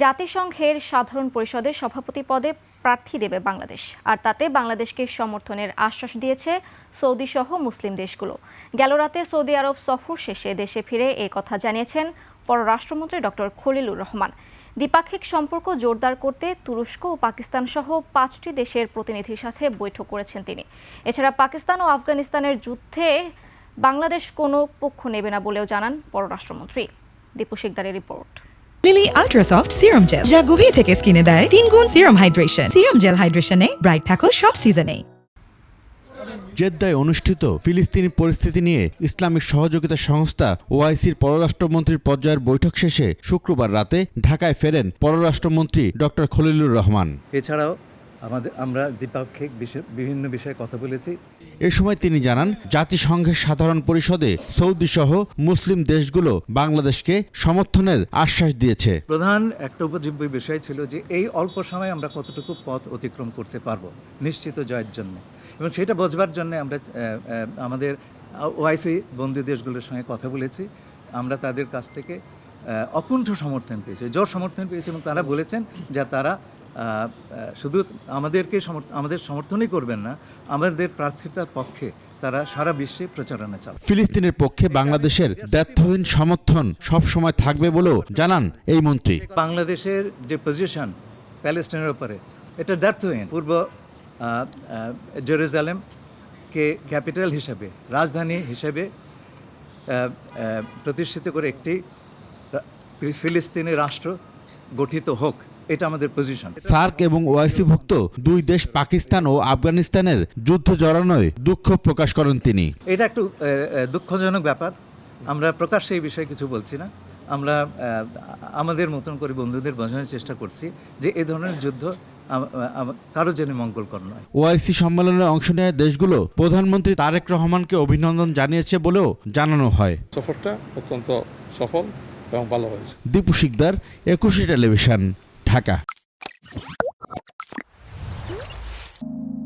জাতিসংঘের সাধারণ পরিষদের সভাপতি পদে প্রার্থী দেবে বাংলাদেশ, আর তাতে বাংলাদেশকে সমর্থনের আশ্বাস দিয়েছে সৌদি সহ মুসলিম দেশগুলো। গেল রাতে সৌদি আরব সফর শেষে দেশে ফিরে এই কথা জানিয়েছেন পররাষ্ট্রমন্ত্রী ডক্টর খলিলুর রহমান। দ্বিপাক্ষিক সম্পর্ক জোরদার করতে তুরস্ক ও পাকিস্তান সহ 5টি দেশের প্রতিনিধির সাথে বৈঠক করেছেন তিনি। এছাড়া পাকিস্তান ও আফগানিস্তানের যুদ্ধে বাংলাদেশ কোনো পক্ষ নেবে না বলেও জানান পররাষ্ট্রমন্ত্রী। দীপু শিকদারের রিপোর্ট। লিলি আল্ট্রাসফট সিরাম জেল, যা গভীর থেকে স্কিনে দেয় 3 গুণ সিরাম হাইড্রেশন। সিরাম জেল হাইড্রেশনে ব্রাইট থাকো সব সিজনে। জেদ্দায় অনুষ্ঠিত ফিলিস্তিনি পরিস্থিতি নিয়ে ইসলামিক সহযোগিতা সংস্থা ওআইসির পররাষ্ট্রমন্ত্রীর পর্যায়ের বৈঠক শেষে শুক্রবার রাতে ঢাকায় ফেরেন পররাষ্ট্রমন্ত্রী ডক্টর খলিলুর রহমান। এছাড়াও আমরা দ্বিপাক্ষিক বিভিন্ন বিষয়ে কথা বলেছি। এ সময় তিনি জানান, জাতিসংঘের সাধারণ পরিষদে সৌদি সহ মুসলিম দেশগুলো বাংলাদেশকে সমর্থনের আশ্বাস দিয়েছে। প্রধান একটা উপজীব্য বিষয় ছিল যে এই অল্প সময়ে আমরা কতটুকু পথ অতিক্রম করতে পারবো নিশ্চিত জয়ের জন্য, এবং সেটা বোঝবার জন্য আমরা আমাদের ওআইসি বন্ধু দেশগুলোর সঙ্গে কথা বলেছি। আমরা তাদের কাছ থেকে অকুণ্ঠ সমর্থন পেয়েছি, জোর সমর্থন পেয়েছি, এবং তারা বলেছেন যে তারা শুধু আমাদের সমর্থনই করবেন না, আমাদের প্রার্থিতার পক্ষে তারা সারা বিশ্বে প্রচারণা চালাবে। ফিলিস্তিনের পক্ষে বাংলাদেশের দ্ব্যর্থহীন সমর্থন সবসময় থাকবে বলেও জানান এই মন্ত্রী। বাংলাদেশের যে পজিশন প্যালেস্টাইনের উপরে, এটা দ্ব্যর্থহীন। পূর্ব জেরুজালেমকে ক্যাপিটাল হিসেবে, রাজধানী হিসেবে প্রতিষ্ঠিত করে একটি ফিলিস্তিনি রাষ্ট্র গঠিত হোক, এটা আমাদের পজিশন। সার্ক এবং ওআইসিভুক্ত দুই দেশ পাকিস্তান ও আফগানিস্তানের যুদ্ধ জড়ানোয় দুঃখ প্রকাশ করেন তিনি। এটা একটু দুঃখজনক ব্যাপার। আমরা প্রকাশ্যে এই বিষয়ে কিছু বলছি না। আমরা আমাদের মতন করে বন্ধুদের বোঝানোর চেষ্টা করছি যে এই ধরনের যুদ্ধ কারো জন্য মঙ্গলকর নয়। ওআইসি সম্মেলনে অংশ নেওয়া দেশগুলো প্রধানমন্ত্রী তারেক রহমানকে অভিনন্দন জানিয়েছে বলেও জানানো হয়। সফরটা অত্যন্ত সফল এবং ভালো হয়েছে। দীপু শিকদার, 21 টেলিভিশন, ঢাকা।